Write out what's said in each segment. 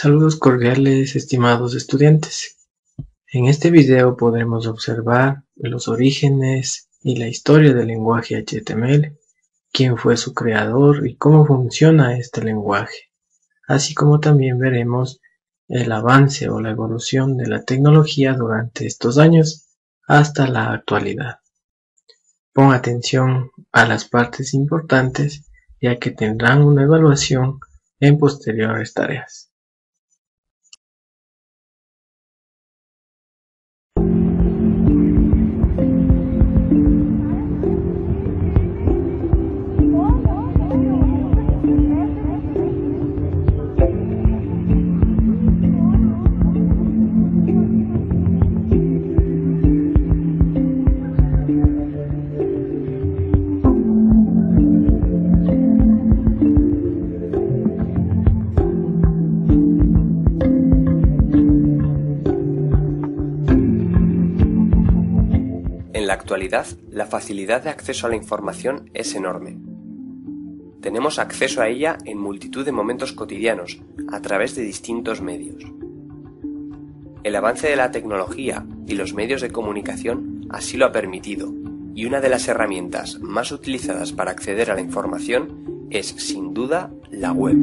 Saludos cordiales, estimados estudiantes. En este video podremos observar los orígenes y la historia del lenguaje HTML, quién fue su creador y cómo funciona este lenguaje, así como también veremos el avance o la evolución de la tecnología durante estos años hasta la actualidad. Pon atención a las partes importantes, ya que tendrán una evaluación en posteriores tareas. En la actualidad, la facilidad de acceso a la información es enorme. Tenemos acceso a ella en multitud de momentos cotidianos, a través de distintos medios. El avance de la tecnología y los medios de comunicación así lo ha permitido, y una de las herramientas más utilizadas para acceder a la información es, sin duda, la web.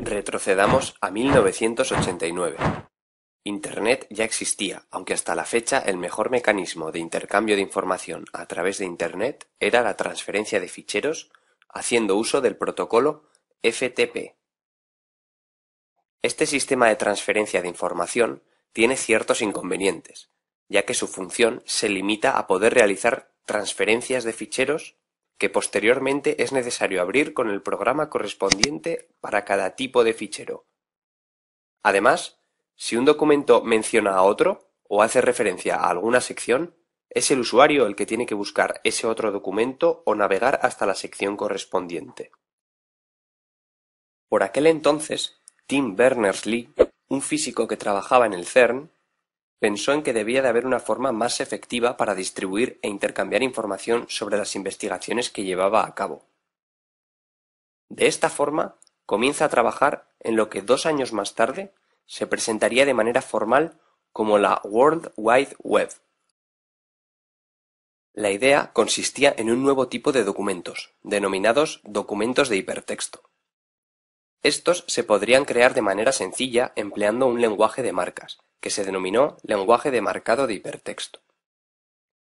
Retrocedamos a 1989. Internet ya existía, aunque hasta la fecha el mejor mecanismo de intercambio de información a través de Internet era la transferencia de ficheros haciendo uso del protocolo FTP. Este sistema de transferencia de información tiene ciertos inconvenientes, ya que su función se limita a poder realizar transferencias de ficheros que posteriormente es necesario abrir con el programa correspondiente para cada tipo de fichero. Además, si un documento menciona a otro o hace referencia a alguna sección, es el usuario el que tiene que buscar ese otro documento o navegar hasta la sección correspondiente. Por aquel entonces, Tim Berners-Lee, un físico que trabajaba en el CERN, pensó en que debía de haber una forma más efectiva para distribuir e intercambiar información sobre las investigaciones que llevaba a cabo. De esta forma, comienza a trabajar en lo que 2 años más tarde se presentaría de manera formal como la World Wide Web. La idea consistía en un nuevo tipo de documentos, denominados documentos de hipertexto. Estos se podrían crear de manera sencilla empleando un lenguaje de marcas, que se denominó lenguaje de marcado de hipertexto.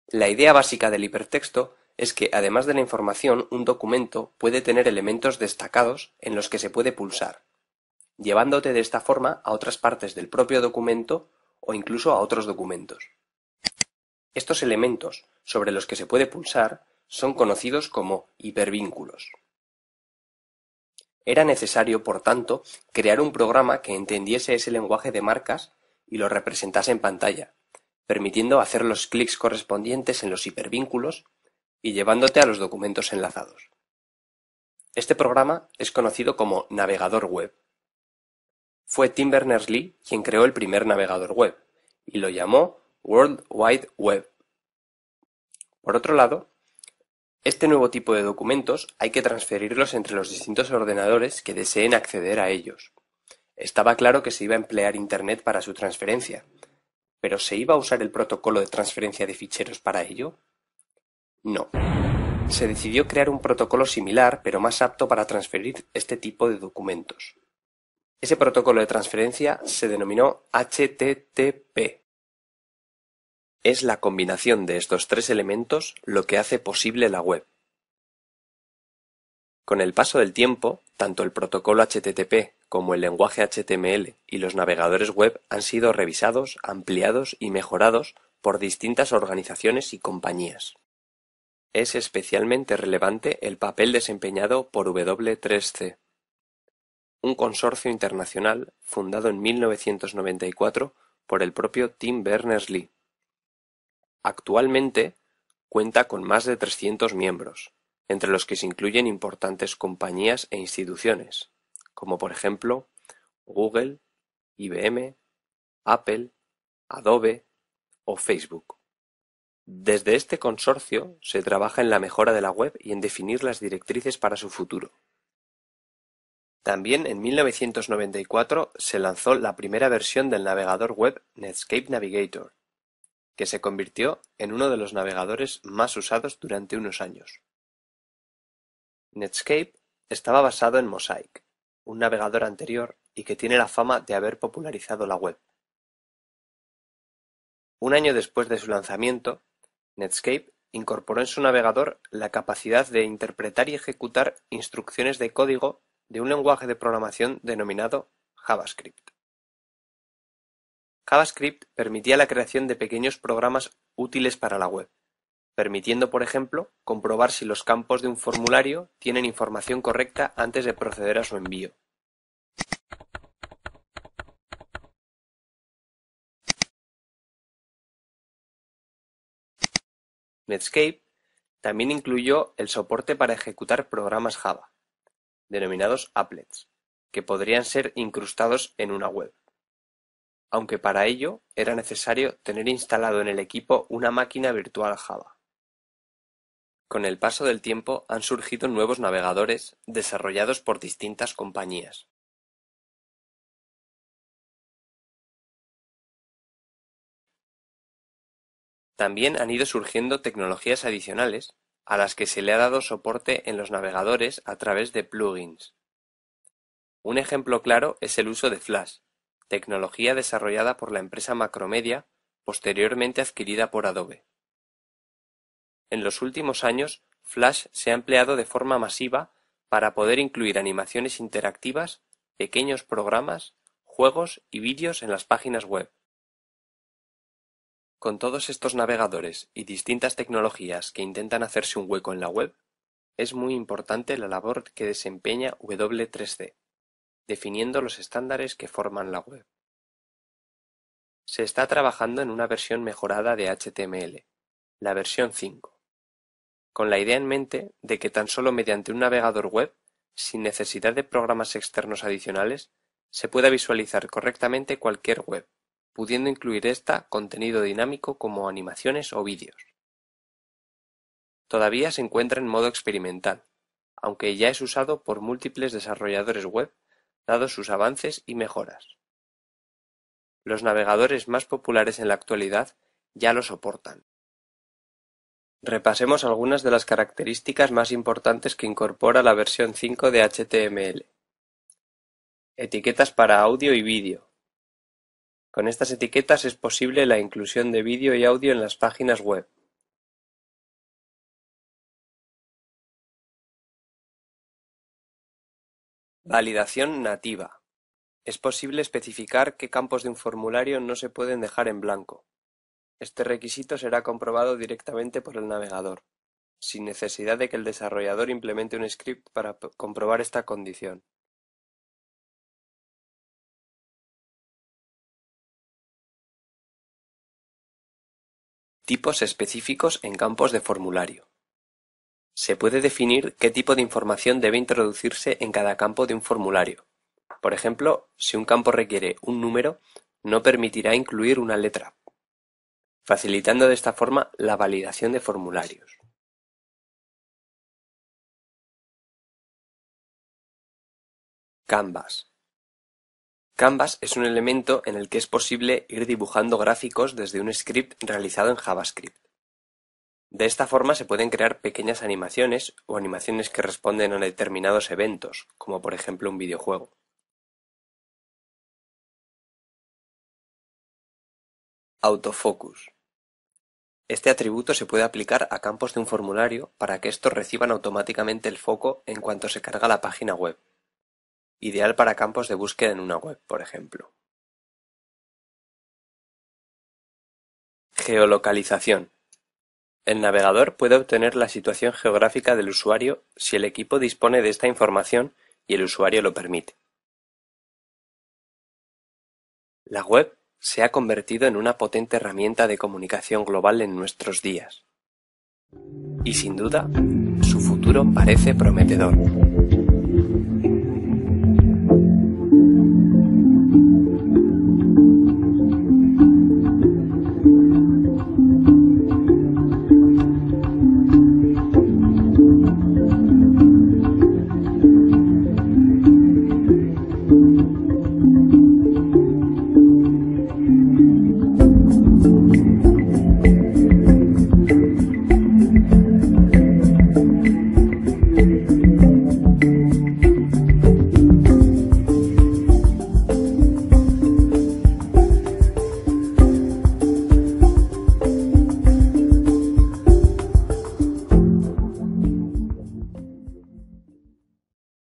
La idea básica del hipertexto es que, además de la información, un documento puede tener elementos destacados en los que se puede pulsar, llevándote de esta forma a otras partes del propio documento o incluso a otros documentos. Estos elementos sobre los que se puede pulsar son conocidos como hipervínculos. Era necesario, por tanto, crear un programa que entendiese ese lenguaje de marcas y lo representase en pantalla, permitiendo hacer los clics correspondientes en los hipervínculos y llevándote a los documentos enlazados. Este programa es conocido como navegador web. Fue Tim Berners-Lee quien creó el primer navegador web y lo llamó World Wide Web. Por otro lado, este nuevo tipo de documentos hay que transferirlos entre los distintos ordenadores que deseen acceder a ellos. Estaba claro que se iba a emplear Internet para su transferencia, ¿pero se iba a usar el protocolo de transferencia de ficheros para ello? No. Se decidió crear un protocolo similar, pero más apto para transferir este tipo de documentos. Ese protocolo de transferencia se denominó HTTP. Es la combinación de estos 3 elementos lo que hace posible la web. Con el paso del tiempo, tanto el protocolo HTTP como el lenguaje HTML y los navegadores web han sido revisados, ampliados y mejorados por distintas organizaciones y compañías. Es especialmente relevante el papel desempeñado por W3C, un consorcio internacional fundado en 1994 por el propio Tim Berners-Lee. Actualmente cuenta con más de 300 miembros, entre los que se incluyen importantes compañías e instituciones, como por ejemplo Google, IBM, Apple, Adobe o Facebook. Desde este consorcio se trabaja en la mejora de la web y en definir las directrices para su futuro. También en 1994 se lanzó la primera versión del navegador web Netscape Navigator, que se convirtió en uno de los navegadores más usados durante unos años. Netscape estaba basado en Mosaic, un navegador anterior y que tiene la fama de haber popularizado la web. Un año después de su lanzamiento, Netscape incorporó en su navegador la capacidad de interpretar y ejecutar instrucciones de código de un lenguaje de programación denominado JavaScript. JavaScript permitía la creación de pequeños programas útiles para la web, permitiendo, por ejemplo, comprobar si los campos de un formulario tienen información correcta antes de proceder a su envío. Netscape también incluyó el soporte para ejecutar programas Java, denominados applets, que podrían ser incrustados en una web, aunque para ello era necesario tener instalado en el equipo una máquina virtual Java. Con el paso del tiempo han surgido nuevos navegadores desarrollados por distintas compañías. También han ido surgiendo tecnologías adicionales a las que se le ha dado soporte en los navegadores a través de plugins. Un ejemplo claro es el uso de Flash, tecnología desarrollada por la empresa Macromedia, posteriormente adquirida por Adobe. En los últimos años, Flash se ha empleado de forma masiva para poder incluir animaciones interactivas, pequeños programas, juegos y vídeos en las páginas web. Con todos estos navegadores y distintas tecnologías que intentan hacerse un hueco en la web, es muy importante la labor que desempeña W3C, definiendo los estándares que forman la web. Se está trabajando en una versión mejorada de HTML, la versión 5, con la idea en mente de que tan solo mediante un navegador web, sin necesidad de programas externos adicionales, se pueda visualizar correctamente cualquier web, pudiendo incluir esta contenido dinámico como animaciones o vídeos. Todavía se encuentra en modo experimental, aunque ya es usado por múltiples desarrolladores web, dados sus avances y mejoras. Los navegadores más populares en la actualidad ya lo soportan. Repasemos algunas de las características más importantes que incorpora la versión 5 de HTML. Etiquetas para audio y vídeo. Con estas etiquetas es posible la inclusión de vídeo y audio en las páginas web. Validación nativa. Es posible especificar qué campos de un formulario no se pueden dejar en blanco. Este requisito será comprobado directamente por el navegador, sin necesidad de que el desarrollador implemente un script para comprobar esta condición. Tipos específicos en campos de formulario. Se puede definir qué tipo de información debe introducirse en cada campo de un formulario. Por ejemplo, si un campo requiere un número, no permitirá incluir una letra, facilitando de esta forma la validación de formularios. Canvas. Canvas es un elemento en el que es posible ir dibujando gráficos desde un script realizado en JavaScript. De esta forma se pueden crear pequeñas animaciones o animaciones que responden a determinados eventos, como por ejemplo un videojuego. Autofocus. Este atributo se puede aplicar a campos de un formulario para que estos reciban automáticamente el foco en cuanto se carga la página web. Ideal para campos de búsqueda en una web, por ejemplo. Geolocalización. El navegador puede obtener la situación geográfica del usuario si el equipo dispone de esta información y el usuario lo permite. La web se ha convertido en una potente herramienta de comunicación global en nuestros días. Y sin duda, su futuro parece prometedor.